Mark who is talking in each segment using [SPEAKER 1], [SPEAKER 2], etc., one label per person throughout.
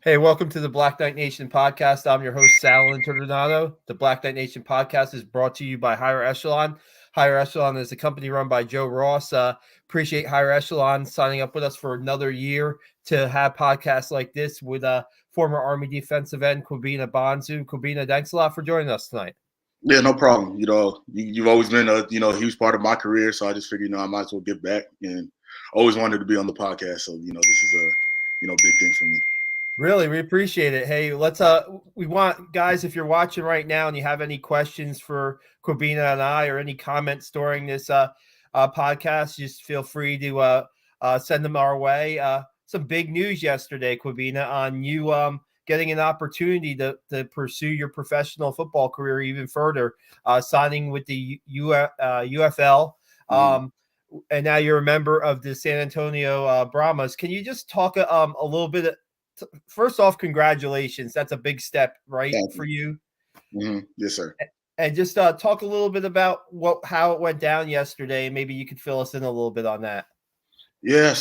[SPEAKER 1] Hey, welcome to the Black Knight Nation podcast. I'm your host, Sal Interdonado. The Black Knight Nation podcast is brought to you by Higher Echelon. Higher Echelon is a company run by Joe Ross. Appreciate Higher Echelon signing up with us for another year to have podcasts like this with former Army defensive end Kwabena Bonsu. Kwabena, thanks a lot for joining us tonight.
[SPEAKER 2] Yeah, no problem. You've always been a huge part of my career, so I just figured I might as well give back, and always wanted to be on the podcast. So this is a big thing for me.
[SPEAKER 1] Really, we appreciate it. Hey, we want guys, if you're watching right now and you have any questions for Kwabena and I, or any comments during this podcast, just feel free to send them our way. Some big news yesterday, Kwabena, on you getting an opportunity to pursue your professional football career even further, signing with the UFL. And now you're a member of the San Antonio Brahmas. Can you just talk a little bit? First off, congratulations. That's a big step, right, for you.
[SPEAKER 2] Yes, sir.
[SPEAKER 1] And just talk a little bit about how it went down yesterday. Maybe you could fill us in a little bit on that.
[SPEAKER 2] Yeah.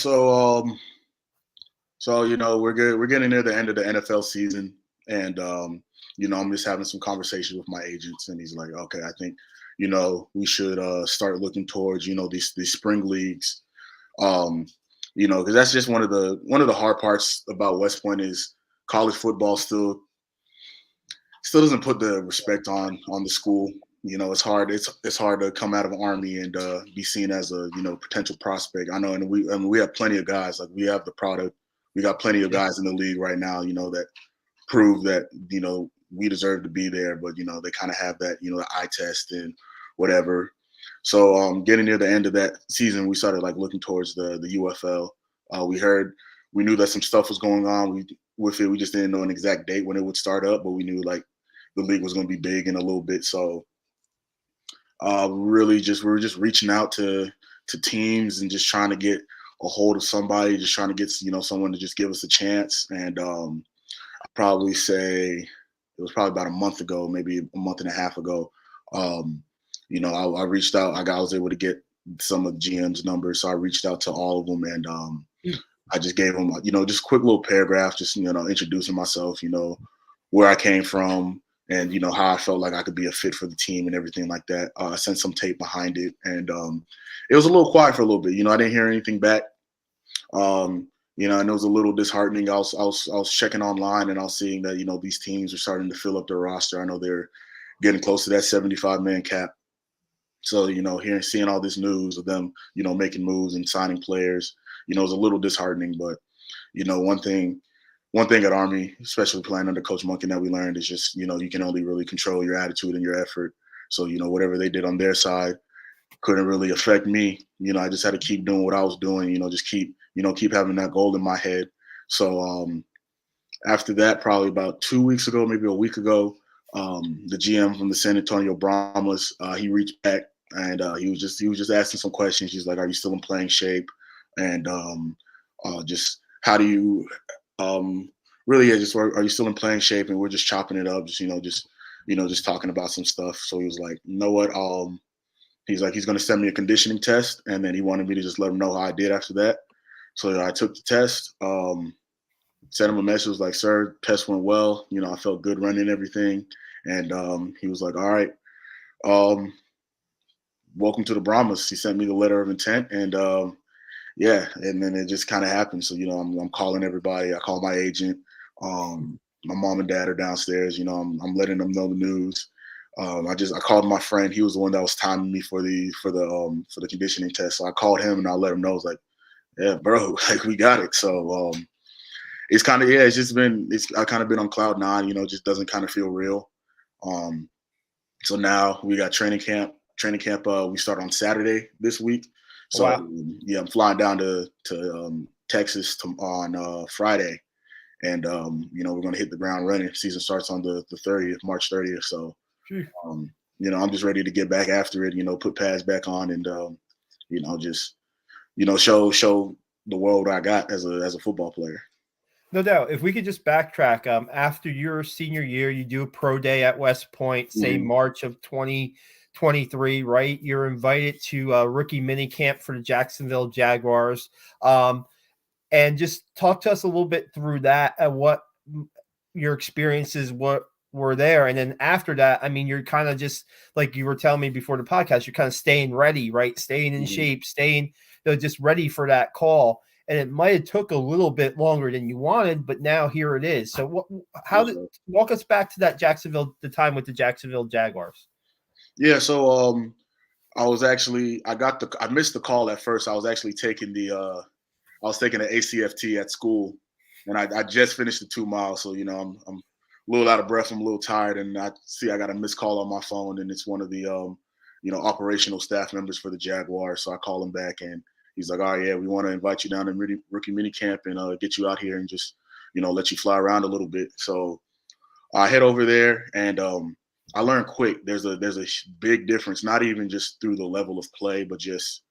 [SPEAKER 2] We're good. We're getting near the end of the NFL season, and I'm just having some conversations with my agents, and he's like, okay, I think we should start looking towards these spring leagues. Because that's just one of the hard parts about West Point is college football still doesn't put the respect on the school. It's hard. It's hard to come out of Army and be seen as a potential prospect. I know, and we have plenty of guys. Like, we have the product. We got plenty of guys in the league right now. That prove that we deserve to be there, but they kind of have that the eye test and whatever. So getting near the end of that season, we started looking towards the UFL. We knew that some stuff was going on with it. We just didn't know an exact date when it would start up, but we knew the league was going to be big in a little bit. So we were just reaching out to teams and just trying to get a hold of somebody, just trying to get someone to just give us a chance. And I'd probably say it was probably about a month ago, maybe a month and a half ago. I reached out. I was able to get some of the GM's numbers, so I reached out to all of them, and I just gave them, just a quick little paragraph, just introducing myself, where I came from, and how I felt like I could be a fit for the team and everything like that. I sent some tape behind it, and it was a little quiet for a little bit. I didn't hear anything back. And it was a little disheartening. I was checking online, and I was seeing that these teams are starting to fill up their roster. I know they're getting close to that 75-man cap. So, seeing all this news of them, making moves and signing players, it was a little disheartening. But, one thing at Army, especially playing under Coach Monken, that we learned is just, you can only really control your attitude and your effort. So, whatever they did on their side couldn't really affect me. I just had to keep doing what I was doing, just keep having that goal in my head. So after that, probably about 2 weeks ago, maybe a week ago, the GM from the San Antonio Brahmas, he reached back, and he was just asking some questions. He's like, "Are you still in playing shape?" And just how do you really? Yeah, just are you still in playing shape? And we're just chopping it up, just talking about some stuff. So he was like, "You know what?" He's like, he's going to send me a conditioning test, and then he wanted me to just let him know how I did after that. So I took the test. Sent him a message, was like, "Sir, test went well. I felt good running everything." And he was like, "All right, welcome to the Brahmas." He sent me the letter of intent, and and then it just kind of happened. So I'm calling everybody. I call my agent. My mom and dad are downstairs. I'm letting them know the news. I called my friend. He was the one that was timing me for the conditioning test. So I called him and I let him know. I was like, "Yeah, bro, we got it." So it's kind of, I kind of been on cloud nine. Just doesn't kind of feel real. So now we got training camp. We start on Saturday this week. So wow. I'm flying down to Texas on Friday, and we're gonna hit the ground running. Season starts on the 30th, March 30th. So I'm just ready to get back after it. Put pads back on, and just show the world what I got as a football player.
[SPEAKER 1] No doubt. If we could just backtrack, after your senior year, you do a pro day at West Point, say March of 2023, right? You're invited to a rookie mini camp for the Jacksonville Jaguars. And just talk to us a little bit through that and what your experiences were there, and then after that, I mean, you're kind of just like you were telling me before the podcast, you're kind of staying ready, right? Staying in
[SPEAKER 2] Mhm.
[SPEAKER 1] shape, staying just ready for that call. And it might have took a little bit longer than you wanted, but now here it is. So how
[SPEAKER 2] Yes,
[SPEAKER 1] did
[SPEAKER 2] sir.
[SPEAKER 1] walk us back to that the time with the Jacksonville Jaguars?
[SPEAKER 2] Yeah, so I missed the call at first. I was actually taking I was taking an ACFT at school, and I just finished the 2 miles. So I'm a little out of breath. I'm a little tired, and I got a missed call on my phone, and it's one of the operational staff members for the Jaguars. So I call him back, and he's like, "Oh yeah, we want to invite you down to rookie mini camp and get you out here and just let you fly around a little bit." So I head over there, and I learned quick. There's a big difference, not even just through the level of play, but just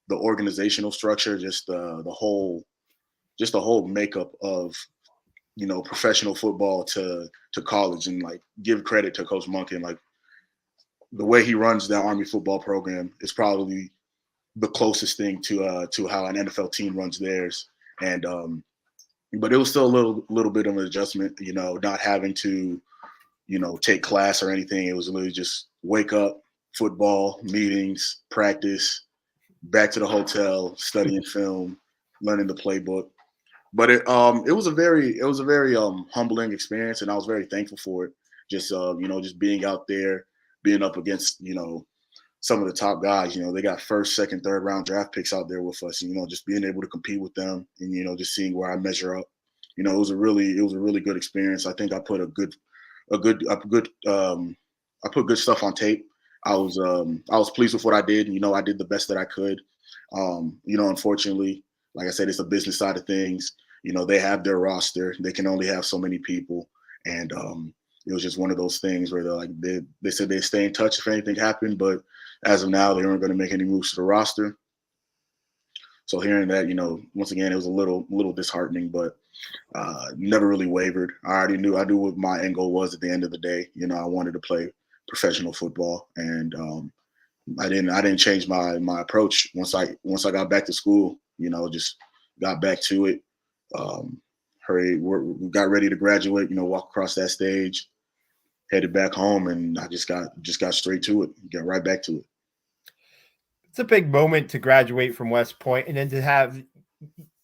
[SPEAKER 2] the organizational structure, just the whole makeup of professional football to college. And like, give credit to Coach Monken, like the way he runs that Army football program is probably the closest thing to how an NFL team runs theirs. And but it was still a little bit of an adjustment, not having to take class or anything. It was literally just wake up, football, meetings, practice, back to the hotel, studying film, learning the playbook. But it was a very humbling experience, and I was very thankful for it. Just just being out there, being up against some of the top guys. They got first, second, third round draft picks out there with us. And, just being able to compete with them, and just seeing where I measure up. It was a really good experience. I think I put I put good stuff on tape. I was pleased with what I did. I did the best that I could. Unfortunately, like I said, it's a business side of things. They have their roster. They can only have so many people, and it was just one of those things where they said they'd stay in touch if anything happened, but as of now, they weren't going to make any moves to the roster. So hearing that, once again, it was a little disheartening, but never really wavered. I knew what my end goal was at the end of the day. I wanted to play professional football, and I didn't change my approach once I got back to school. Just got back to it. Um, we got ready to graduate. Walk across that stage, headed back home, and I just got straight to it. Got right back to it.
[SPEAKER 1] It's a big moment to graduate from West Point and then to have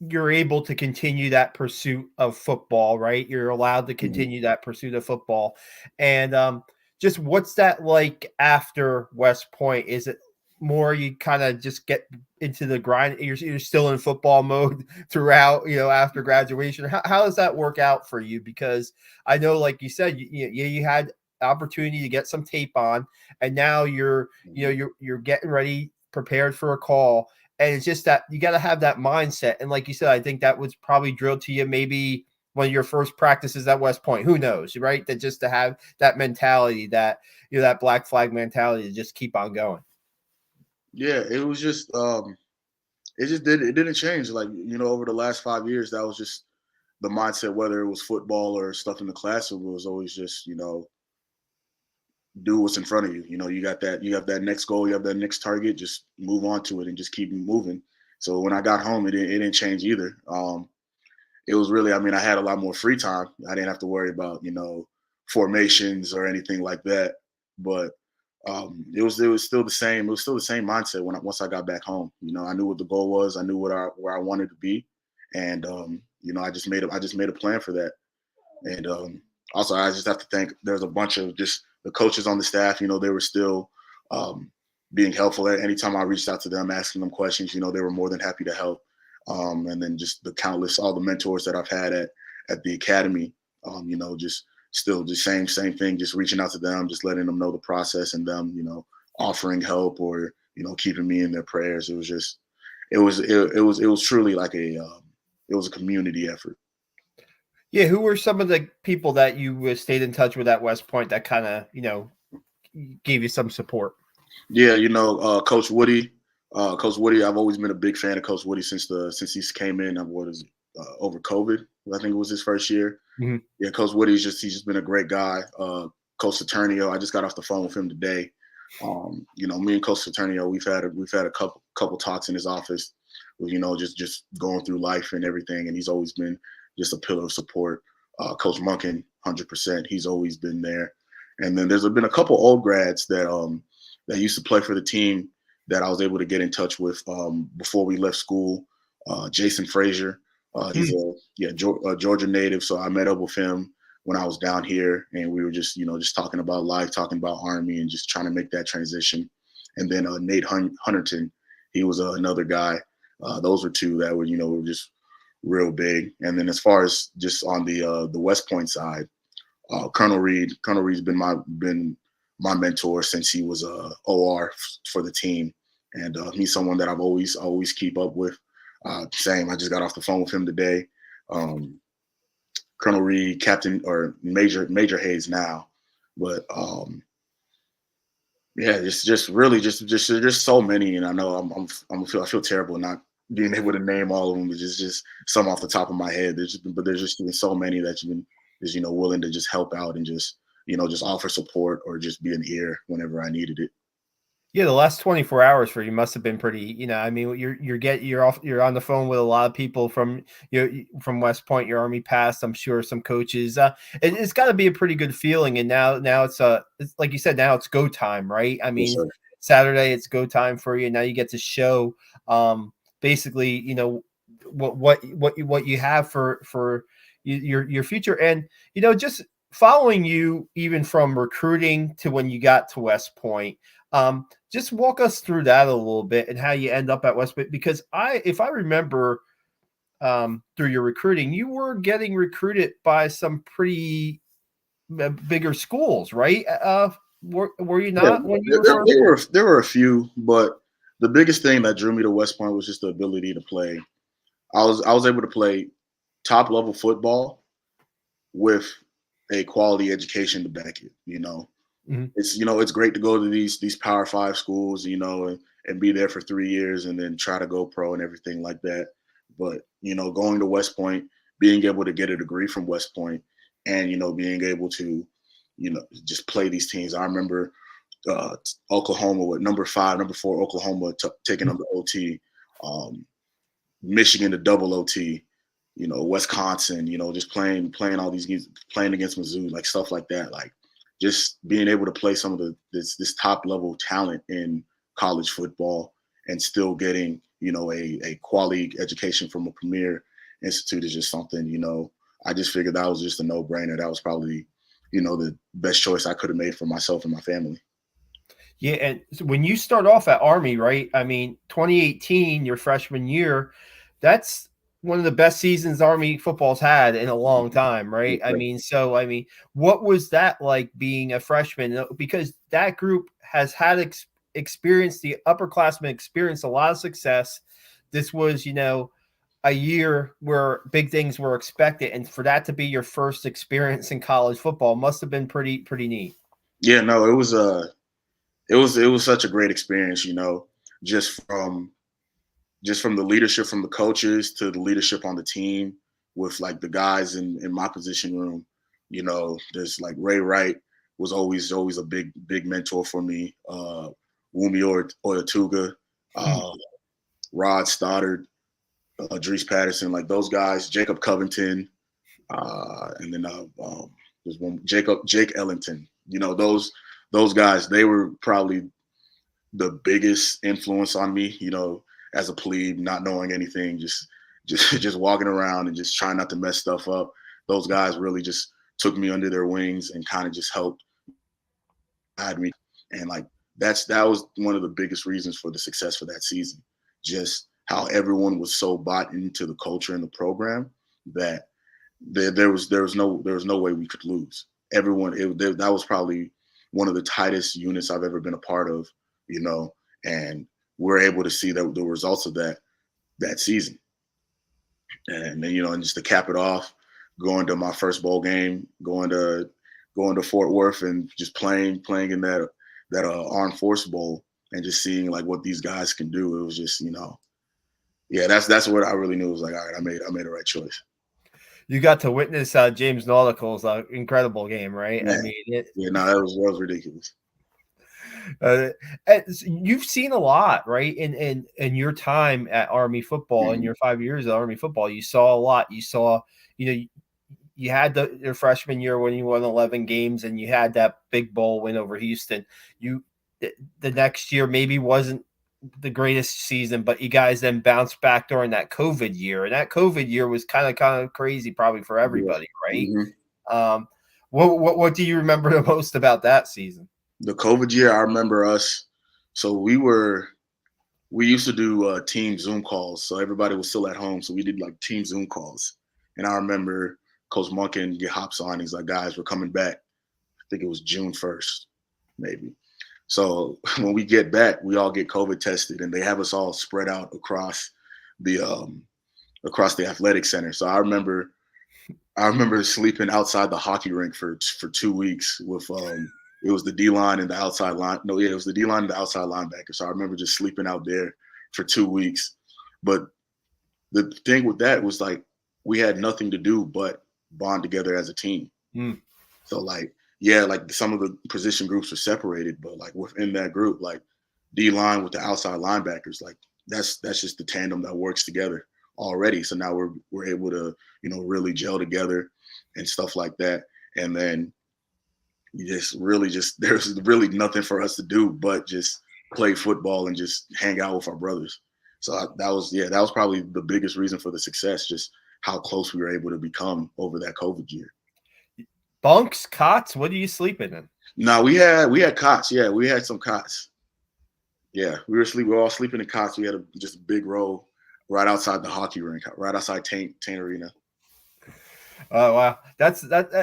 [SPEAKER 1] you're able to continue that pursuit of football, right? You're allowed to
[SPEAKER 2] Mhm.
[SPEAKER 1] continue that pursuit of football. And just what's that like after West Point? Is it more you kind of just get into the grind? You're still in football mode throughout, after graduation. How does that work out for you? Because I know, like you said, you had opportunity to get some tape on, and now you're getting ready, prepared for a call, and it's just that you got to have that mindset. And like you said, I think that was probably drilled to you maybe one of your first practices at West Point. Who knows, right? That just to have that mentality, that black flag mentality to just keep on going.
[SPEAKER 2] Yeah, it didn't change. Like, over the last 5 years, that was just the mindset, whether it was football or stuff in the classroom. It was always just, do what's in front of you. You have that next goal, you have that next target, just move on to it and just keep moving. So when I got home, it didn't change either. It was really, I mean, I had a lot more free time. I didn't have to worry about, formations or anything like that. But it was still the same. It was still the same mindset once I got back home. I knew what the goal was. I knew where I wanted to be, and I just made a plan for that. And also, I just have to thank. There's a bunch of just the coaches on the staff. They were still um, being helpful. Anytime I reached out to them, asking them questions, they were more than happy to help. And then just all the mentors that I've had at the academy. Just still the same thing. Just reaching out to them, just letting them know the process, and them, offering help or keeping me in their prayers. It was just, it was truly like it was a community effort.
[SPEAKER 1] Yeah, who were some of the people that you stayed in touch with at West Point that kind of gave you some support?
[SPEAKER 2] Yeah, Coach Woody. Coach Woody, I've always been a big fan of Coach Woody since he came in. What is it, over COVID? I think it was his first year.
[SPEAKER 1] Mhm.
[SPEAKER 2] Yeah, Coach Woody he's just been a great guy. Coach Saturnio, I just got off the phone with him today. Me and Coach Saturnio, we've had a couple talks in his office, with, just going through life and everything, and he's always been just a pillar of support. Coach Munkin, 100%. He's always been there. And then there's been a couple old grads that used to play for the team that I was able to get in touch with before we left school. Jason Frazier, he's a Georgia native, so I met up with him when I was down here, and we were just just talking about life, talking about Army, and just trying to make that transition. And then Nate Hunterton, he was another guy. Those were two that were just real big. And then as far as just on the West Point side, Colonel Reed. Colonel Reed's been my mentor since he was a OR for the team, and he's someone that I've always keep up with. Same, I just got off the phone with him today. Colonel Reed, Captain or Major Hayes now, but yeah, just really just so many, and I know I feel terrible not being able to name all of them. But just some off the top of my head. There's just been so many that you've been is willing to just help out and just just offer support or just be an ear whenever I needed it.
[SPEAKER 1] Yeah, the last 24 hours for you must have been pretty, I mean, you're on the phone with a lot of people from from West Point, your Army past, I'm sure some coaches. It's got to be a pretty good feeling. And now it's like you said, now it's go time, right? I mean,
[SPEAKER 2] Yes,
[SPEAKER 1] Saturday it's go time for you. Now you get to show basically, what you have for your future. And just following you even from recruiting to when you got to West Point. Just walk us through that a little bit and how you end up at West Point, because if I remember through your recruiting, you were getting recruited by some pretty bigger schools, right? Were you
[SPEAKER 2] yeah.
[SPEAKER 1] not when you were first?
[SPEAKER 2] There were a few, but the biggest thing that drew me to West Point was just the ability to play. I was able to play top level football with a quality education to back it.
[SPEAKER 1] Mm-hmm.
[SPEAKER 2] It's great to go to these Power 5 schools, and be there for 3 years and then try to go pro and everything like that. But going to West Point, being able to get a degree from West Point, and being able to just play these teams. I remember Oklahoma with number 5, number 4 Oklahoma taking them to OT, Michigan to double OT. Wisconsin, just playing all these games, playing against Mizzou, like stuff like that. Like just being able to play some of this top level talent in college football and still getting, a quality education from a premier institute is just something, I just figured that was just a no-brainer. That was probably, the best choice I could have made for myself and my family.
[SPEAKER 1] Yeah, and so when you start off at Army, right? I mean, 2018, your freshman year, that's one of the best seasons Army football's had in a long time, right? I mean, what was that like being a freshman? Because that group has had experience, the upperclassmen experienced a lot of success. This was, a year where big things were expected, and for that to be your first experience in college football must have been pretty neat.
[SPEAKER 2] Yeah, no, it was such a great experience, just from the leadership from the coaches to the leadership on the team with like the guys in my position room. There's like Ray Wright was always a big mentor for me. Wumi Oyatuga, Rod Stoddard, Dries Patterson, like those guys, Jacob Covington, and then there's one Jake Ellington. Those guys, they were probably the biggest influence on me, as a plebe, not knowing anything, just walking around and just trying not to mess stuff up. Those guys really just took me under their wings and kind of just helped guide me. And like that was one of the biggest reasons for the success for that season. Just how everyone was so bought into the culture and the program that there was no way we could lose. Everyone, that was probably one of the tightest units I've ever been a part of, and we're able to see the results of that season. And then, and just to cap it off, going to my first bowl game, going to Fort Worth and just playing in that Armed Force Bowl and just seeing like what these guys can do. It was just, yeah, that's what I really knew. It was like, all right, I made the right choice.
[SPEAKER 1] You got to witness James Nautical's incredible game, right?
[SPEAKER 2] Yeah.
[SPEAKER 1] I mean,
[SPEAKER 2] No, that was ridiculous.
[SPEAKER 1] You've seen a lot, right? In your time at Army football, in your 5 years at Army football, you saw a lot. You saw, you had your freshman year when you won 11 games, and you had that big bowl win over Houston. The next year maybe wasn't the greatest season, but you guys then bounced back during that COVID year, and that COVID year was kind of crazy, probably for
[SPEAKER 2] Yeah.
[SPEAKER 1] everybody, right?
[SPEAKER 2] Mm-hmm.
[SPEAKER 1] What do you remember the most about that season?
[SPEAKER 2] The COVID year, I remember us. So we used to do team Zoom calls. So everybody was still at home. So we did like team Zoom calls. And I remember Coach Monken get hops on. He's like, guys, we're coming back. I think it was June 1st, maybe. So when we get back, we all get COVID tested, and they have us all spread out across the athletic center. So I remember sleeping outside the hockey rink for 2 weeks with it was the D line and the outside line. No, yeah, it was the D line and the outside linebacker. So I remember just sleeping out there for 2 weeks. But the thing with that was like we had nothing to do but bond together as a team.
[SPEAKER 1] Mm.
[SPEAKER 2] So like, yeah, like some of the position groups were separated, but like within that group, like D line with the outside linebackers, like that's just the tandem that works together already. So now we're able to, really gel together and stuff like that. And then you just really there's really nothing for us to do but just play football and just hang out with our brothers. So that was probably the biggest reason for the success, just how close we were able to become over that COVID year.
[SPEAKER 1] Bunks, cots, what are you sleeping in?
[SPEAKER 2] No, we had cots. Yeah, we had some cots. Yeah, we were all sleeping in cots. We had just a big row right outside the hockey rink, right outside Taint Arena.
[SPEAKER 1] Oh wow, that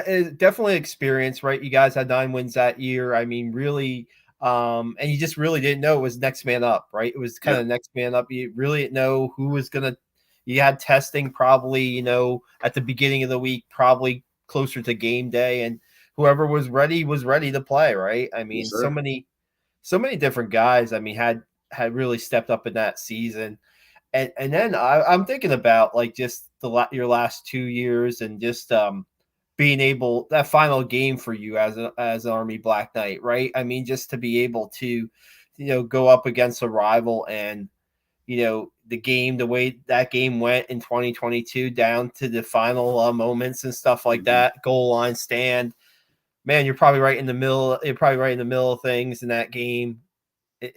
[SPEAKER 1] is definitely experience, right? You guys had 9 wins that year. I mean, really, and you just really didn't know it was next man up, right? It was kind of next man up. You really didn't know who was gonna. You had testing probably, at the beginning of the week, probably closer to game day, and whoever was ready to play, right? I mean,
[SPEAKER 2] Yes,
[SPEAKER 1] so many different guys. I mean, had really stepped up in that season. And then I'm thinking about like just your last 2 years and just being able that final game for you as an Army Black Knight, right? I mean, just to be able to, go up against a rival and the way that game went in 2022 down to the final moments and stuff like that, goal line stand. Man, you're probably right in the middle. You're probably right in the middle of things in that game.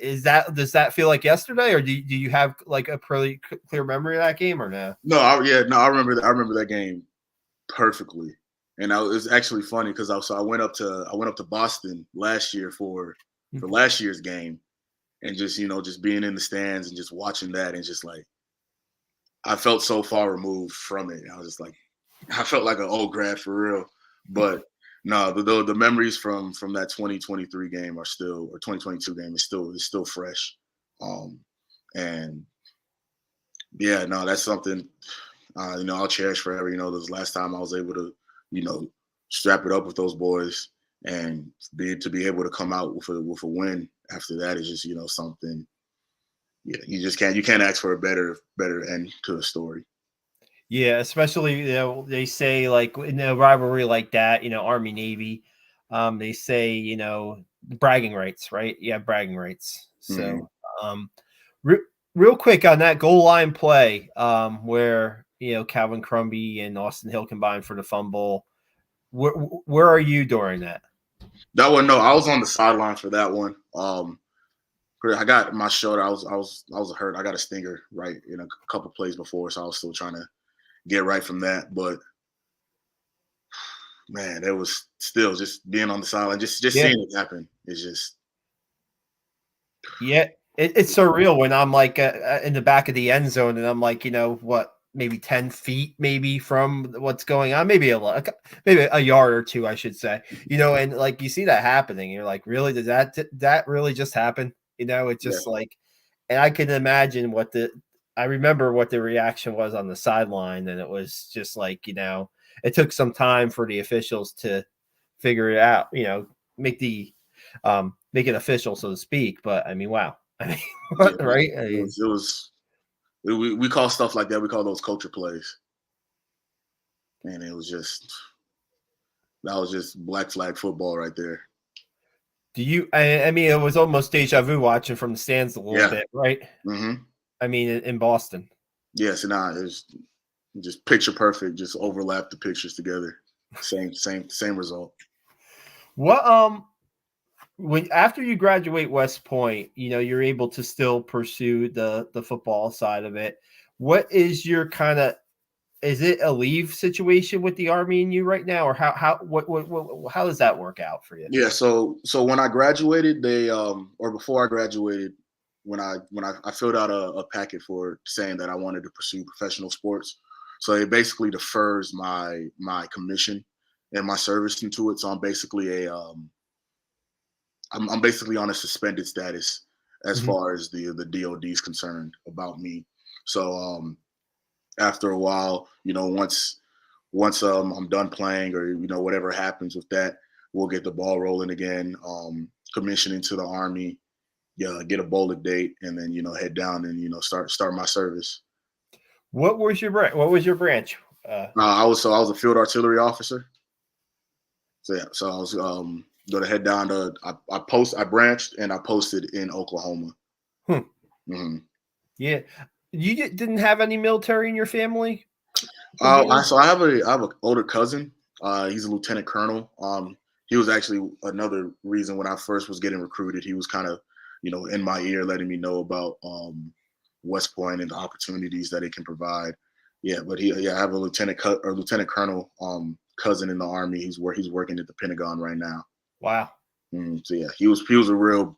[SPEAKER 1] Does that feel like yesterday, or do you have like a pretty clear memory of that game or no?
[SPEAKER 2] No, I remember that game perfectly, and it was actually funny because I went up to Boston last year for last year's game, and just being in the stands and just watching that, and just like I felt so far removed from it. I was just like, I felt like an old grad for real, but. No, the memories from that 2023 game are still, or 2022 game is still fresh, and yeah, no, that's something I'll cherish forever. This last time I was able to strap it up with those boys and be able to come out with a win after that is just something. Yeah, you can't ask for a better end to a story.
[SPEAKER 1] Yeah, especially they say like in a rivalry like that, Army Navy, they say bragging rights, right? Yeah, bragging rights. So, real quick on that goal line play, where Calvin Crumby and Austin Hill combined for the fumble. Where are you during that?
[SPEAKER 2] That one, no, I was on the sideline for that one. I got my shoulder. I was hurt. I got a stinger right in a couple plays before, so I was still trying to get right from that. But man, it was still just being on the sideline, just seeing it happen. It's just
[SPEAKER 1] it's surreal when I'm like in the back of the end zone and I'm like, maybe 10 feet maybe from what's going on, maybe a yard or two, I should say, and like you see that happening. You're like, really, did that really just happen? It's just like, and I can imagine I remember what the reaction was on the sideline, and it was just like, it took some time for the officials to figure it out, make it official, so to speak. But I mean, wow. I mean, right?
[SPEAKER 2] It was we call stuff like that. We call those culture plays, and that was just black flag football right there.
[SPEAKER 1] I mean, it was almost deja vu watching from the stands a little bit, right?
[SPEAKER 2] Mm-hmm.
[SPEAKER 1] I mean, in Boston.
[SPEAKER 2] Yes, and it was just picture perfect. Just overlap the pictures together. Same result.
[SPEAKER 1] What when after you graduate West Point, you're able to still pursue the football side of it. What is your kind of is it a leave situation with the Army and you right now, or how does that work out for you?
[SPEAKER 2] Yeah, so when I graduated, they or before I graduated, when I filled out a packet for saying that I wanted to pursue professional sports. So it basically defers my commission and my service into it. So I'm basically on a suspended status as
[SPEAKER 1] Mhm.
[SPEAKER 2] far as the DoD is concerned about me. So after a while, once I'm done playing, or whatever happens with that, we'll get the ball rolling again. Commission into the Army, yeah, get a bowling date, and then head down and start my service.
[SPEAKER 1] What was your branch? Uh,
[SPEAKER 2] I was a field artillery officer. So yeah, so I was going to head down to I branched and I posted in Oklahoma.
[SPEAKER 1] hmm,
[SPEAKER 2] hmm
[SPEAKER 1] yeah, didn't have any military in your family,
[SPEAKER 2] I
[SPEAKER 1] Kwabena?
[SPEAKER 2] so I have an older cousin. He's a lieutenant colonel. He was actually another reason when I first was getting recruited. He was kind of, in my ear, letting me know about West Point and the opportunities that it can provide. Yeah, but I have a lieutenant colonel cousin in the Army. He's working at the Pentagon right now.
[SPEAKER 1] Wow.
[SPEAKER 2] So yeah, he was a real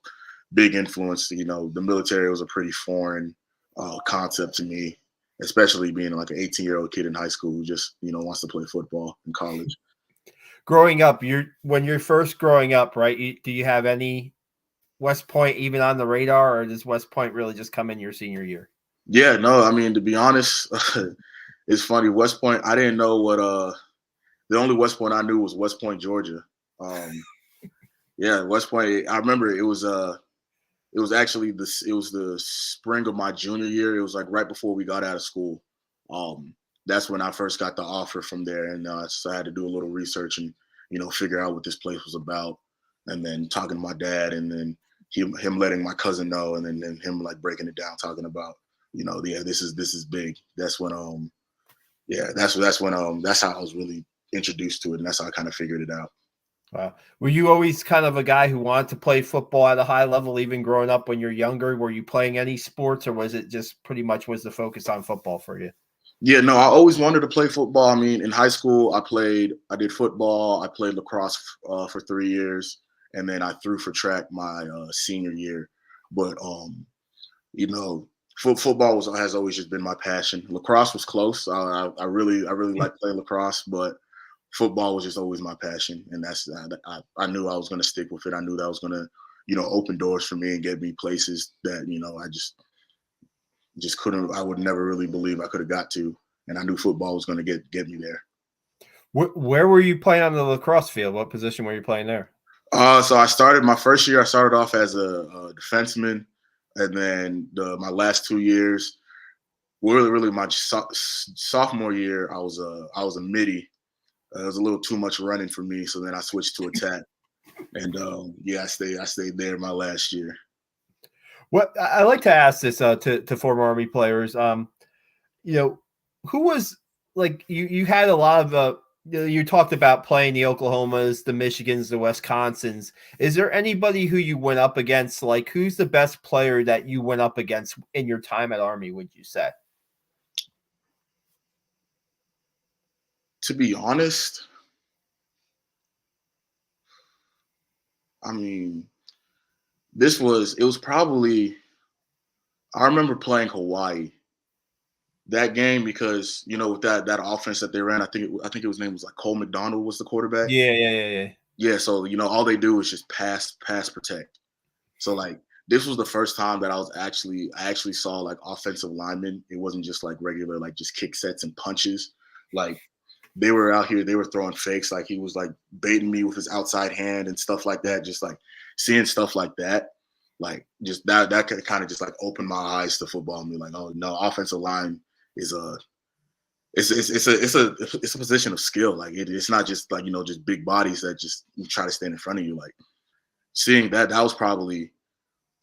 [SPEAKER 2] big influence. The military was a pretty foreign concept to me, especially being like an 18-year-old kid in high school who just wants to play football in college.
[SPEAKER 1] Growing up, when you're first growing up, right? Do you have any West Point even on the radar, or does West Point really just come in your senior year?
[SPEAKER 2] Yeah, no, I mean, to be honest, it's funny. West Point, I didn't know what the only West Point I knew was West Point, Georgia. Um, yeah, West Point. I remember it was actually the spring of my junior year. It was like right before we got out of school. That's when I first got the offer from there, and so I had to do a little research and figure out what this place was about, and then talking to my dad, and then him letting my cousin know, and then him like breaking it down, talking about yeah, this is big. That's when yeah, that's how I was really introduced to it, and that's how I kind of figured it out.
[SPEAKER 1] Wow. Were you always kind of a guy who wanted to play football at a high level, even growing up when you're younger? Were you playing any sports, or was it just pretty much was the focus on football for you?
[SPEAKER 2] Yeah, no, I always wanted to play football. I mean, in high school, I did football, I played lacrosse for 3 years, and then I threw for track my senior year. But you know, football has always just been my passion. Lacrosse was close. I really like playing lacrosse, but football was just always my passion, and I knew I was going to stick with it. I knew that was going to open doors for me and get me places that I just couldn't. I would never really believe I could have got to, and I knew football was going to get me there.
[SPEAKER 1] Where were you playing on the lacrosse field? What position were you playing there?
[SPEAKER 2] So I started my first year. I started off as a defenseman, and then my last 2 years, really my sophomore year, I was a midi. It was a little too much running for me, so then I switched to attack, and yeah, I stayed there my last year.
[SPEAKER 1] What I like to ask this to former Army players, you know, who was like you had a lot of you talked about playing the Oklahomas, the Michigans, the Wisconsins. Is there anybody who you went up against? Like, who's the best player that you went up against in your time at Army? Would you say?
[SPEAKER 2] To be honest, I mean, it was probably, I remember playing Hawaii that game because with that offense that they ran, I think his name was like Cole McDonald was the quarterback.
[SPEAKER 1] Yeah.
[SPEAKER 2] Yeah, so all they do is just pass protect. So like this was the first time that I actually saw like offensive linemen. It wasn't just like regular like just kick sets and punches. Like they were out here, they were throwing fakes. Like he was like baiting me with his outside hand and stuff like that. Just like seeing stuff like that, like just that kind of just like opened my eyes to football and be like, oh no, offensive line is a it's a position of skill. Like it's not just like just big bodies that just try to stand in front of you. Like seeing that was probably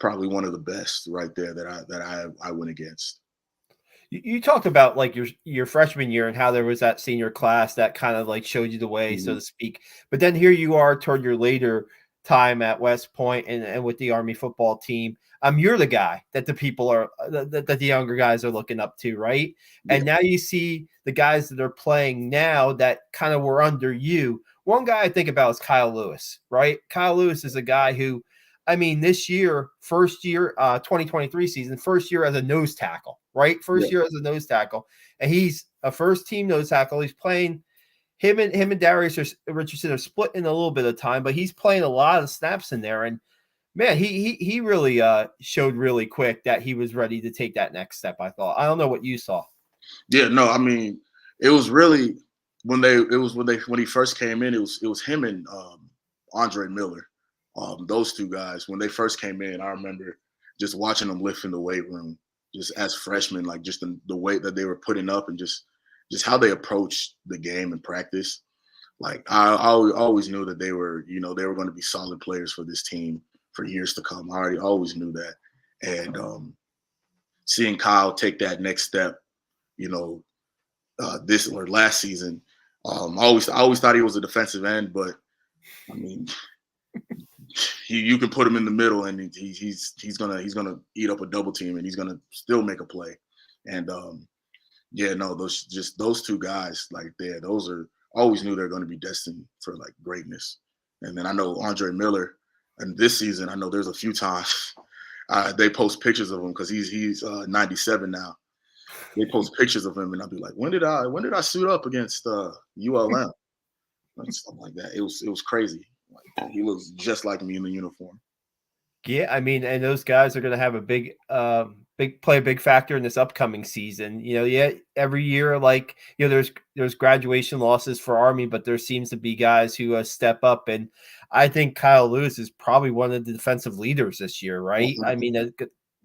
[SPEAKER 2] one of the best right there that I went against.
[SPEAKER 1] You talked about like your freshman year and how there was that senior class that kind of like showed you the way, so
[SPEAKER 2] Mhm.
[SPEAKER 1] to speak. But then here you are toward your later time at West Point and with the Army football team. You're the guy that the people are that the younger guys are looking up to, right?
[SPEAKER 2] Yeah,
[SPEAKER 1] And now you see the guys that are playing now that kind of were under you. One guy I think about is Kyle Lewis, right? Kyle Lewis is a guy who, I mean, this year, first year, 2023 season, first year as a nose tackle, right?
[SPEAKER 2] yeah,
[SPEAKER 1] First year as a nose tackle, and he's a first team nose tackle. He's playing him and Darius Richardson are splitting a little bit of time, but he's playing a lot of snaps in there. And man, he really showed really quick that he was ready to take that next step. I thought. I don't know what you saw.
[SPEAKER 2] yeah. No, I mean, it was really when he first came in. It was him and Andre Miller, those two guys. When they first came in, I remember just watching them lift in the weight room, just as freshmen, like just the weight that they were putting up, and just how they approached the game and practice. Like I always knew that they were, they were going to be solid players for this team for years to come. I already always knew that, and seeing Kyle take that next step, you know, this or last season, I always thought he was a defensive end, but I mean, you can put him in the middle, and he's gonna eat up a double team, and he's gonna still make a play, and yeah, no, those two guys like there, those are always knew they're going to be destined for like greatness. And then I know Andre Miller, and this season I know there's a few times they post pictures of him because he's 97 now. They post pictures of him, and I'll be like, when did I suit up against ULM and stuff like that? It was crazy. Like he looks just like me in the uniform.
[SPEAKER 1] Yeah, I mean, and those guys are going to have a big factor in this upcoming season. Yeah, every year, like there's graduation losses for Army, but there seems to be guys who step up, and I think Kyle Lewis is probably one of the defensive leaders this year, right? I mean,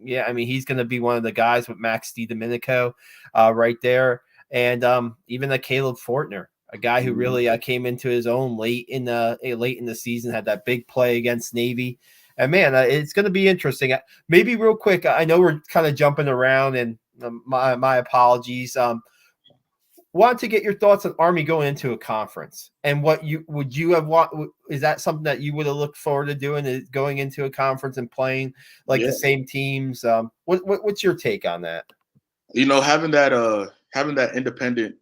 [SPEAKER 1] yeah, I mean he's going to be one of the guys with Max DiDomenico, right there, and even a Caleb Fortner. A guy who
[SPEAKER 2] Mhm.
[SPEAKER 1] really came into his own late in the season, had that big play against Navy. And man, it's going to be interesting. Maybe real quick, I know we're kind of jumping around, and my apologies. Want to get your thoughts on Army going into a conference, and what you have want? Is that something that you would have looked forward to doing? Is going into a conference and playing like
[SPEAKER 2] Yeah,
[SPEAKER 1] the same teams? What's your take on that?
[SPEAKER 2] having that independent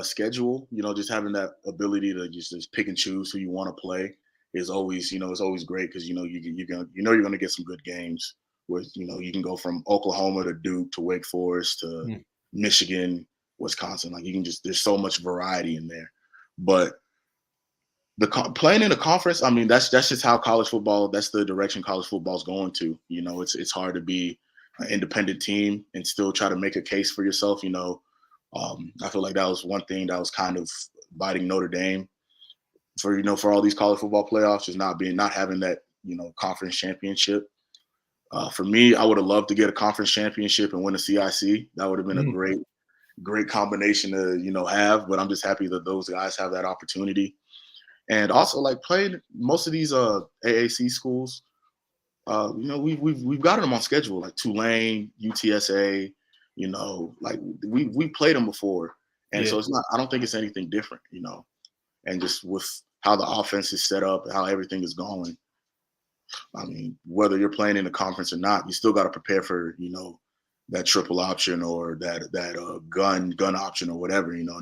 [SPEAKER 2] schedule, just having that ability to just pick and choose who you want to play is always, it's always great because you're gonna get some good games with, you can go from Oklahoma to Duke to Wake Forest to
[SPEAKER 1] Mm.
[SPEAKER 2] Michigan, Wisconsin. Like you can just there's so much variety in there. But playing in a conference, I mean, that's just how college football. That's the direction college football is going to. It's hard to be an independent team and still try to make a case for yourself. I feel like that was one thing that was kind of biting Notre Dame for all these college football playoffs, just not having that conference championship. For me, I would have loved to get a conference championship and win a CIC. That would have been a
[SPEAKER 1] Mm.
[SPEAKER 2] great combination to have. But I'm just happy that those guys have that opportunity. And also, like playing most of these AAC schools, we've gotten them on schedule, like Tulane, UTSA. Like we played them before, and
[SPEAKER 1] Yeah.
[SPEAKER 2] so it's not. I don't think it's anything different. And just with how the offense is set up, how everything is going. I mean, whether you're playing in the conference or not, you still got to prepare for that triple option or that gun option or whatever. And
[SPEAKER 1] Yeah.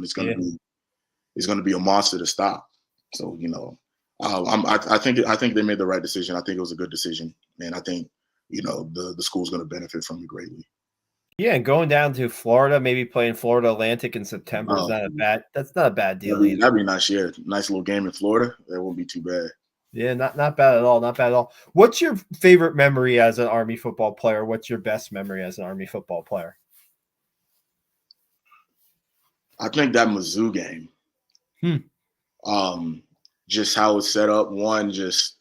[SPEAKER 2] it's gonna be a monster to stop. So I think they made the right decision. I think it was a good decision, and I think the school's going to benefit from it greatly.
[SPEAKER 1] Yeah, and going down to Florida, maybe playing Florida Atlantic in September is
[SPEAKER 2] Uh,
[SPEAKER 1] not a bad. That's not a bad deal
[SPEAKER 2] that'd be,
[SPEAKER 1] either.
[SPEAKER 2] that'd be nice. Yeah, nice little game in Florida. That won't be too bad.
[SPEAKER 1] Yeah, not bad at all. Not bad at all. What's your favorite memory as an Army football player? What's your best memory as an Army football player?
[SPEAKER 2] I think that Mizzou game,
[SPEAKER 1] Hmm.
[SPEAKER 2] um, just how it's set up. One, just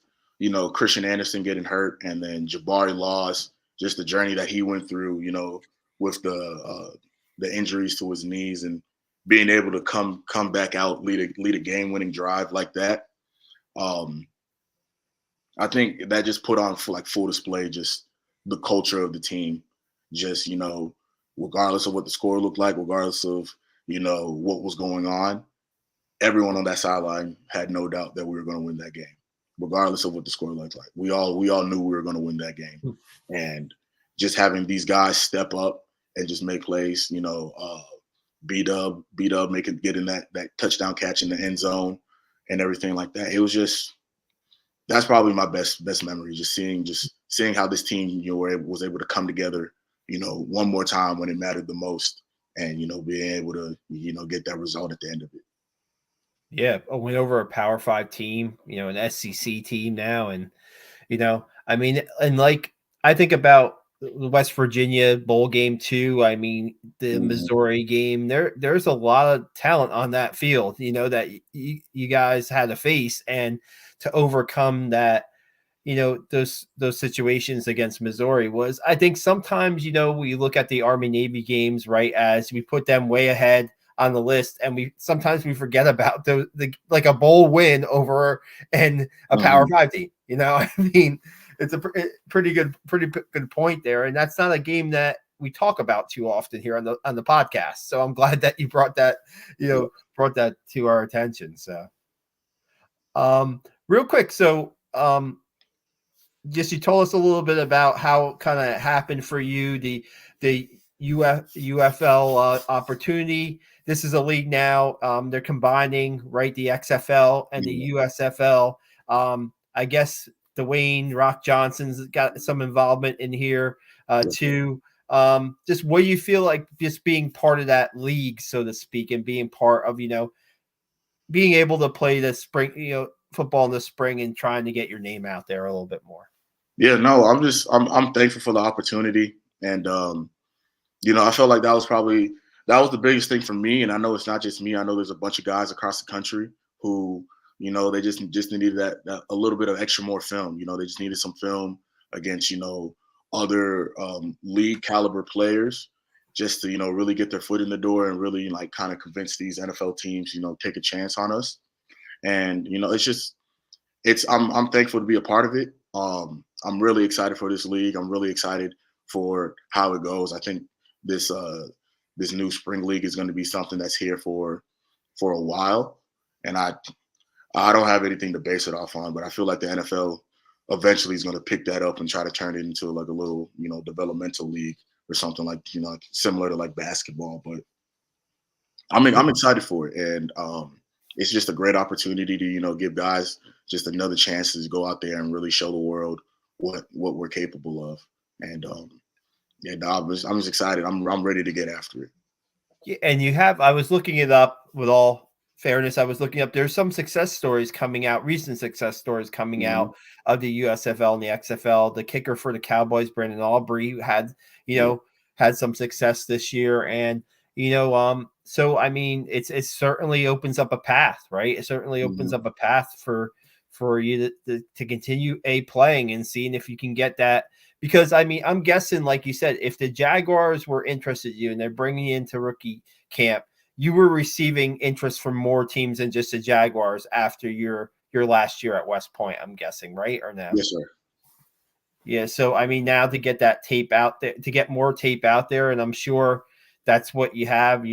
[SPEAKER 2] Christian Anderson getting hurt, and then Jabari Laws, just the journey that he went through. With the injuries to his knees and being able to come back out, lead a game winning drive like that. Um, I think that just put on for like full display just the culture of the team. Just regardless of what the score looked like, regardless of what was going on. Everyone on that sideline had no doubt that we were going to win that game, regardless of what the score looked like. We all knew we were going to win that game, and just having these guys step up and just make plays. B Dub, getting that touchdown catch in the end zone and everything like that. It was just that's probably my best memory. Just seeing how this team was able to come together. One more time when it mattered the most, and being able to get that result at the end of it.
[SPEAKER 1] Yeah, a win over a Power Five team, an SEC team now, and I mean, and like I think about the West Virginia bowl game too. I mean, the
[SPEAKER 2] Mm-hmm.
[SPEAKER 1] Missouri game. There's a lot of talent on that field. That you guys had to face, and to overcome that. Those situations against Missouri was, I think sometimes, we look at the Army Navy games, right, as we put them way ahead on the list, and we sometimes forget about the like a bowl win over and a Power
[SPEAKER 2] Mm-hmm.
[SPEAKER 1] Five team. I mean, it's a pretty good point there, and that's not a game that we talk about too often here on the podcast. So I'm glad that you brought that
[SPEAKER 2] Yeah.
[SPEAKER 1] brought that to our attention. So, real quick, so just you told us a little bit about how kind of happened for you the UFL opportunity. This is a league now. They're combining, right, the XFL and the
[SPEAKER 2] Yeah.
[SPEAKER 1] USFL. I guess Dwayne Rock Johnson's got some involvement in here
[SPEAKER 2] Yes, sir.
[SPEAKER 1] too. Just what do you feel like just being part of that league, so to speak, and being part of being able to play the spring football in the spring and trying to get your name out there a little bit more.
[SPEAKER 2] Yeah, no, I'm thankful for the opportunity, and I felt like that was the biggest thing for me. And I know it's not just me. I know there's a bunch of guys across the country who they just needed that a little bit of extra more film. They just needed some film against other league caliber players, just to really get their foot in the door and really like kind of convince these NFL teams take a chance on us. And I'm thankful to be a part of it. I'm really excited for this league. I'm really excited for how it goes. I think this new spring league is going to be something that's here for a while, and I don't have anything to base it off on, but I feel like the NFL eventually is going to pick that up and try to turn it into like a little developmental league or something like similar to like basketball. But I'm excited for it, and it's just a great opportunity to give guys just another chance to go out there and really show the world what we're capable of. And yeah, no, I'm just excited. I'm ready to get after it.
[SPEAKER 1] Yeah, and I was looking it up with all fairness. I was looking up, there's some success stories coming out, recent success stories coming
[SPEAKER 2] Mm-hmm.
[SPEAKER 1] out of the USFL and the XFL. The kicker for the Cowboys, Brandon Aubrey,
[SPEAKER 2] Yeah.
[SPEAKER 1] had some success this year. And, so I mean, it certainly opens up a path, right? It certainly opens
[SPEAKER 2] Mm-hmm.
[SPEAKER 1] up a path for you to continue playing and seeing if you can get that. Because I mean, I'm guessing, like you said, if the Jaguars were interested in you and they're bringing you into rookie camp, you were receiving interest from more teams than just the Jaguars after your last year at West Point. I'm guessing, right or no?
[SPEAKER 2] Yes, sir.
[SPEAKER 1] Yeah. So I mean, now to get that tape out there, to get more tape out there, and I'm sure that's what you have.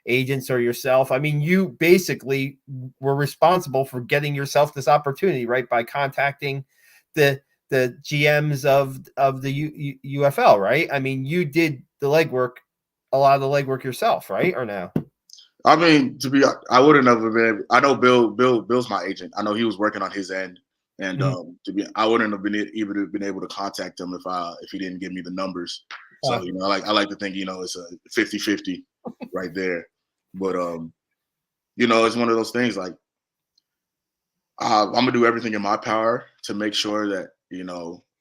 [SPEAKER 1] Agents or yourself. I mean, you basically were responsible for getting yourself this opportunity, right? By contacting the GMs of the UFL, right? I mean, you did the legwork, a lot of the legwork yourself, right? Or no?
[SPEAKER 2] I mean, I wouldn't have been. I know Bill's my agent. I know he was working on his end, and
[SPEAKER 1] Mhm.
[SPEAKER 2] I wouldn't have been able to contact him if he didn't give me the numbers. So I like to think it's a 50-50 right there. But it's one of those things like I'm gonna do everything in my power to make sure that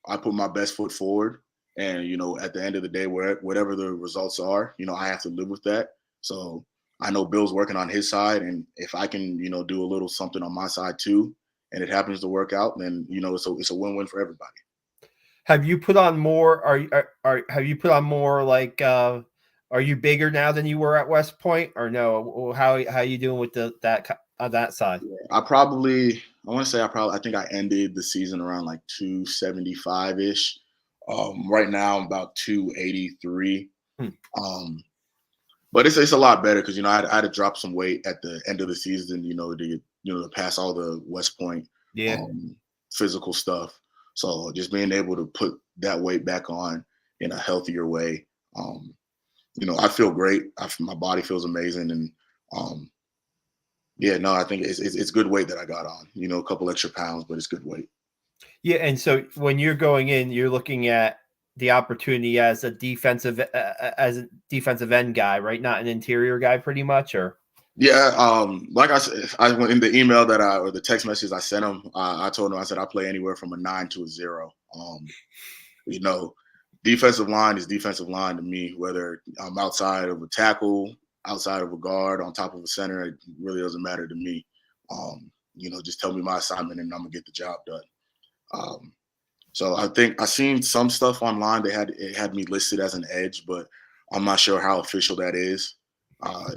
[SPEAKER 2] I put my best foot forward, and at the end of the day, whatever the results are, I have to live with that. So I know Bill's working on his side, and if I can do a little something on my side too, and it happens to work out, then it's a win-win for everybody.
[SPEAKER 1] Have you put on more? Have you put on more? Like, are you bigger now than you were at West Point, or no? How you doing with that on that side?
[SPEAKER 2] Yeah, I want to say I think I ended the season around like 275 ish. Right now I'm about 283.
[SPEAKER 1] Hmm.
[SPEAKER 2] But it's a lot better because I had to drop some weight at the end of the season, to pass all the West Point
[SPEAKER 1] Yeah.
[SPEAKER 2] physical stuff. So just being able to put that weight back on in a healthier way, I feel great. My body feels amazing, and um, yeah, no, I think it's good weight that I got on. A couple extra pounds, but it's good weight.
[SPEAKER 1] Yeah, and so when you're going in, you're looking at the opportunity as a defensive end guy, right? Not an interior guy, pretty much, or
[SPEAKER 2] Yeah, like I said, I went in the email or the text message I sent him. I told him, I said I play anywhere from a 9 to a 0. You know, defensive line is defensive line to me. Whether I'm outside of a tackle, outside of a guard, on top of a center, it really doesn't matter to me. Just tell me my assignment and I'm gonna get the job done. Um, so I think I seen some stuff online. It had me listed as an edge, but I'm not sure how official that is.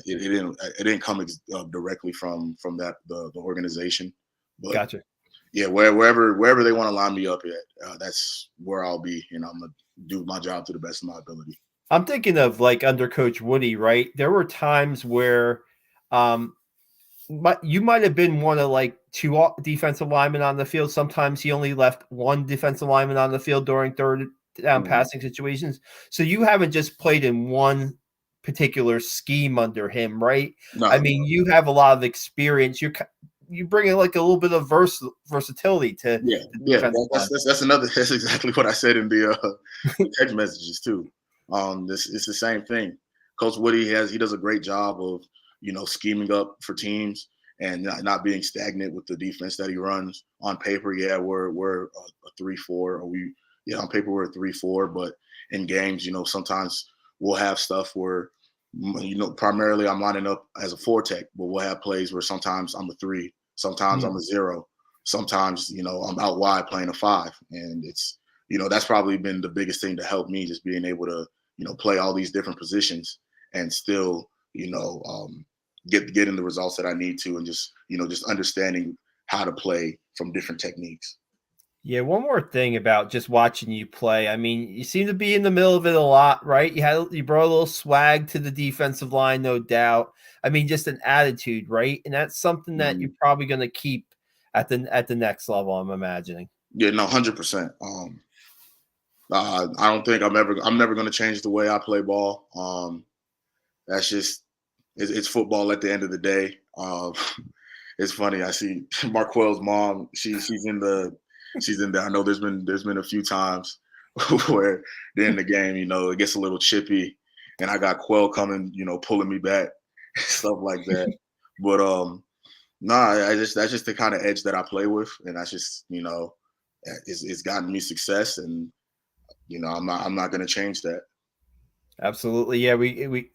[SPEAKER 2] It didn't come directly from the organization, but
[SPEAKER 1] gotcha.
[SPEAKER 2] yeah, wherever they want to line me up at, that's where I'll be. I'm gonna do my job to the best of my ability.
[SPEAKER 1] I'm thinking of like under Coach Woody, right? There were times where um, but you might have been one of like two defensive linemen on the field. Sometimes he only left one defensive lineman on the field during third down
[SPEAKER 2] Mhm.
[SPEAKER 1] passing situations. So you haven't just played in one particular scheme under him, right? I
[SPEAKER 2] No,
[SPEAKER 1] mean, you have a lot of experience. You bring in like a little bit of versatility to
[SPEAKER 2] yeah,
[SPEAKER 1] the
[SPEAKER 2] yeah.
[SPEAKER 1] defensive line.
[SPEAKER 2] That's another. That's exactly what I said in the text messages too. This it's the same thing. Coach Woody he does a great job of scheming up for teams and not being stagnant with the defense that he runs. On paper, yeah, we're a 3-4, or on paper we're a 3-4, but in games, sometimes we'll have stuff where primarily I'm lining up as a 4 tech, but we'll have plays where sometimes I'm a 3, sometimes I'm a 0, sometimes I'm out wide playing a 5, and that's probably been the biggest thing to help me, just being able to play all these different positions and still getting the results that I need to, and just understanding how to play from different techniques.
[SPEAKER 1] Yeah, one more thing about just watching you play. I mean, you seem to be in the middle of it a lot, right? You brought a little swag to the defensive line, no doubt. I mean, just an attitude, right? And that's something that you're
[SPEAKER 2] Mhm.
[SPEAKER 1] probably going to keep at the next level, I'm imagining.
[SPEAKER 2] Yeah, no, 100%. I don't think I'm never going to change the way I play ball. That's just it's football at the end of the day. It's funny. I see Marquell's mom. She's in there. I know there's been a few times where during the game, it gets a little chippy, and I got Quell coming, pulling me back, stuff like that. But nah, that's just the kind of edge that I play with, and that's just it's gotten me success, and I'm not going to change that.
[SPEAKER 1] Absolutely. Yeah, we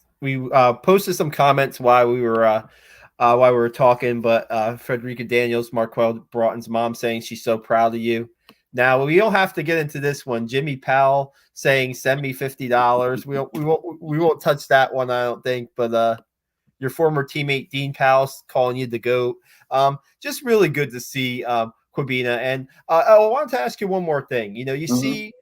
[SPEAKER 1] posted some comments while we were talking, but Frederica Daniels, Marquel Broughton's mom, saying she's so proud of you. Now we don't have to get into this one. Jimmy Powell saying send me $50. We won't touch that one, I don't think. But your former teammate Dean Powell calling you the GOAT. Just really good to see Kwabena. And I wanted to ask you one more thing. You
[SPEAKER 2] Hmm.
[SPEAKER 1] see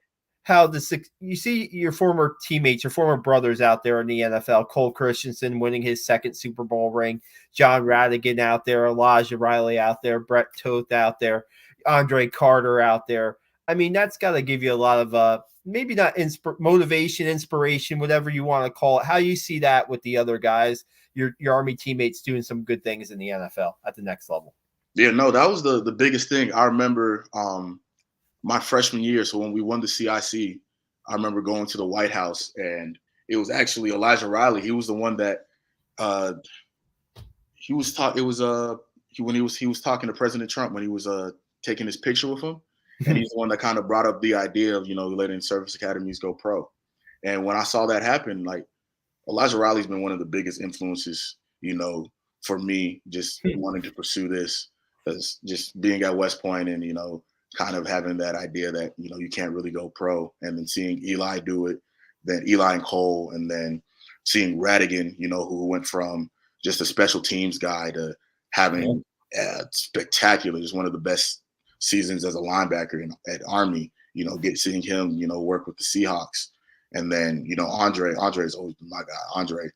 [SPEAKER 1] you see your former teammates, your former brothers out there in the NFL, Cole Christensen winning his second Super Bowl ring, John Radigan out there, Elijah Riley out there, Brett Toth out there, Andre Carter out there. I mean, that's got to give you a lot of maybe not motivation, inspiration, whatever you want to call it. How you see that with the other guys, your Army teammates doing some good things in the NFL at the next level.
[SPEAKER 2] Yeah, no, that was the biggest thing. I remember my freshman year. So when we won the CIC, I remember going to the White House, and it was actually Elijah Riley. He was the one that uh, he was talk. It was when he was talking to President Trump when he was taking his picture with him, and he's the one that kind of brought up the idea of letting service academies go pro. And when I saw that happen, like Elijah Riley's been one of the biggest influences, for me just wanting to pursue this, because just being at West Point and kind of having that idea that you can't really go pro, and then seeing Eli do it, then Eli and Cole, and then seeing Radigan, who went from just a special teams guy to
[SPEAKER 1] Yeah.
[SPEAKER 2] having spectacular, just one of the best seasons as a linebacker at Army. Seeing him, work with the Seahawks, And then, Andre's always been my guy. Andre,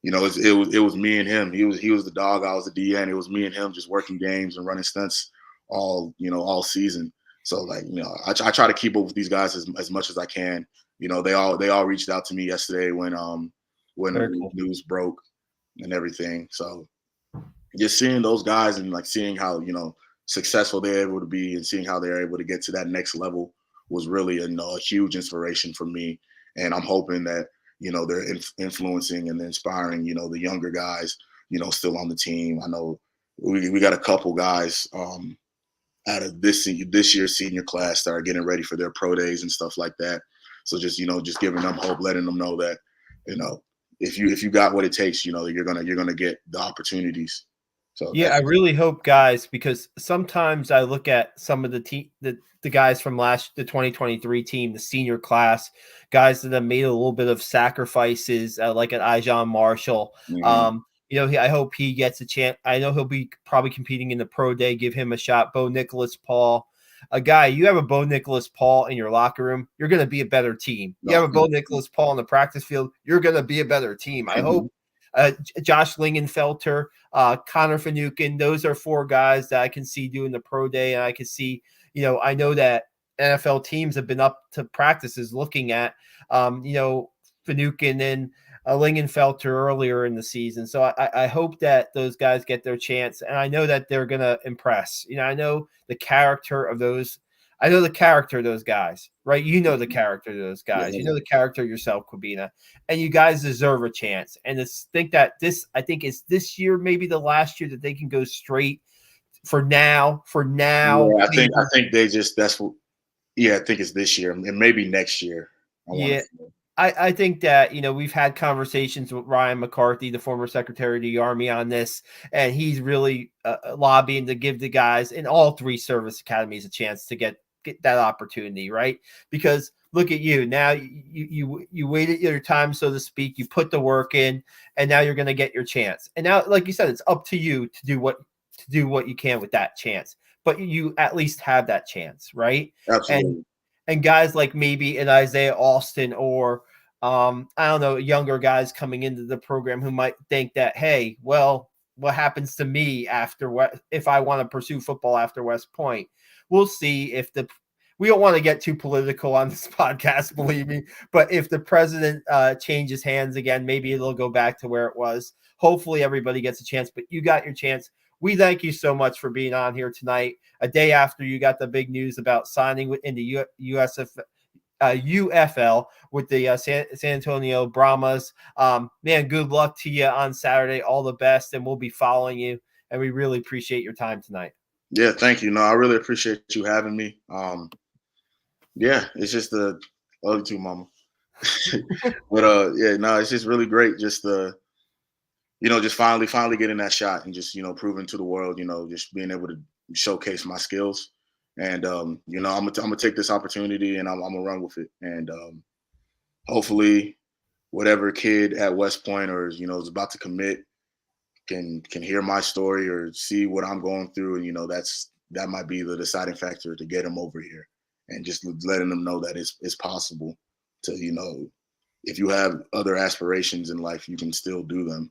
[SPEAKER 2] it was me and him. He was the dog. I was the DN. It was me and him just working games and running stunts all season. So like, I try to keep up with these guys as much as I can. They all reached out to me yesterday when
[SPEAKER 1] Very cool.
[SPEAKER 2] news broke and everything. So just seeing those guys and like seeing how successful they're able to be and seeing how they're able to get to that next level was really a huge inspiration for me. And I'm hoping that they're influencing and inspiring the younger guys still on the team. I know we got a couple guys out of this year's senior class that are getting ready for their pro days and stuff like that. So just giving them hope, letting them know that if you got what it takes, you're gonna get the opportunities. So
[SPEAKER 1] Yeah, I really hope, guys, because sometimes I look at some of the guys from the 2023 team, the senior class, guys that have made a little bit of sacrifices, like an Ijon Marshall.
[SPEAKER 2] mm-hmm.
[SPEAKER 1] I hope he gets a chance. I know he'll be probably competing in the pro day. Give him a shot. Bo Nicholas Paul, a guy. You have a Bo Nicholas Paul in your locker room, you're going to be a better team. You have a Bo Nicholas Paul on the practice field, you're going to be a better team. I hope. Josh Lingenfelter, Connor Finucane, those are four guys that I can see doing the pro day. And I can see, I know that NFL teams have been up to practices looking at, Finucane and Lingenfelter earlier in the season. So I hope that those guys get their chance. And I know that they're going to impress. I know the character of those. I know the character of those guys, right? You know the character of those guys.
[SPEAKER 2] Yeah.
[SPEAKER 1] You know the character of yourself, Kwabena, and you guys deserve a chance. And I think it's this year, maybe the last year that they can go straight for now.
[SPEAKER 2] Yeah, I think they just I think it's this year and maybe next year.
[SPEAKER 1] Yeah. I think that, we've had conversations with Ryan McCarthy, the former Secretary of the Army, on this, and he's really lobbying to give the guys in all three service academies a chance to get that opportunity, right? Because look at you now, you waited your time, so to speak, you put the work in, and now you're going to get your chance. And now, like you said, it's up to you to do what you can with that chance, but you at least have that chance, right?
[SPEAKER 2] Absolutely.
[SPEAKER 1] And guys like maybe an Isaiah Austin or I don't know, younger guys coming into the program who might think that, hey, well, what happens to me if I want to pursue football after West Point? We'll see we don't want to get too political on this podcast, believe me, but if the president changes hands again, maybe it'll go back to where it was. Hopefully everybody gets a chance, but you got your chance. We thank you so much for being on here tonight, a day after you got the big news about signing in the UFL with the San Antonio Brahmas. Man, good luck to you on Saturday. All the best, and we'll be following you. And we really appreciate your time tonight.
[SPEAKER 2] Yeah, thank you. No, I really appreciate you having me. Yeah, it's just the love you too, mama. But yeah, no, it's just really great just just finally getting that shot and just proving to the world, just being able to showcase my skills. And I'm gonna take this opportunity and I'm gonna run with it. And hopefully, whatever kid at West Point or is about to commit can hear my story or see what I'm going through, and that might be the deciding factor to get them over here, and just letting them know that it's possible to if you have other aspirations in life, you can still do them.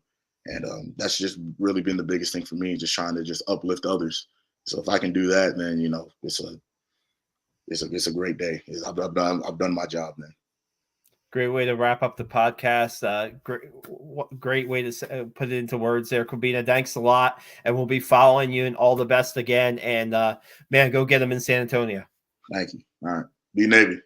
[SPEAKER 2] And that's just really been the biggest thing for me, just trying to just uplift others. So if I can do that, then it's a great day. I've done my job then.
[SPEAKER 1] Great way to wrap up the podcast. Great way to put it into words there, Kwabena. Thanks a lot, and we'll be following you. And all the best again. And man, go get them in San Antonio.
[SPEAKER 2] Thank you. All right, be Navy.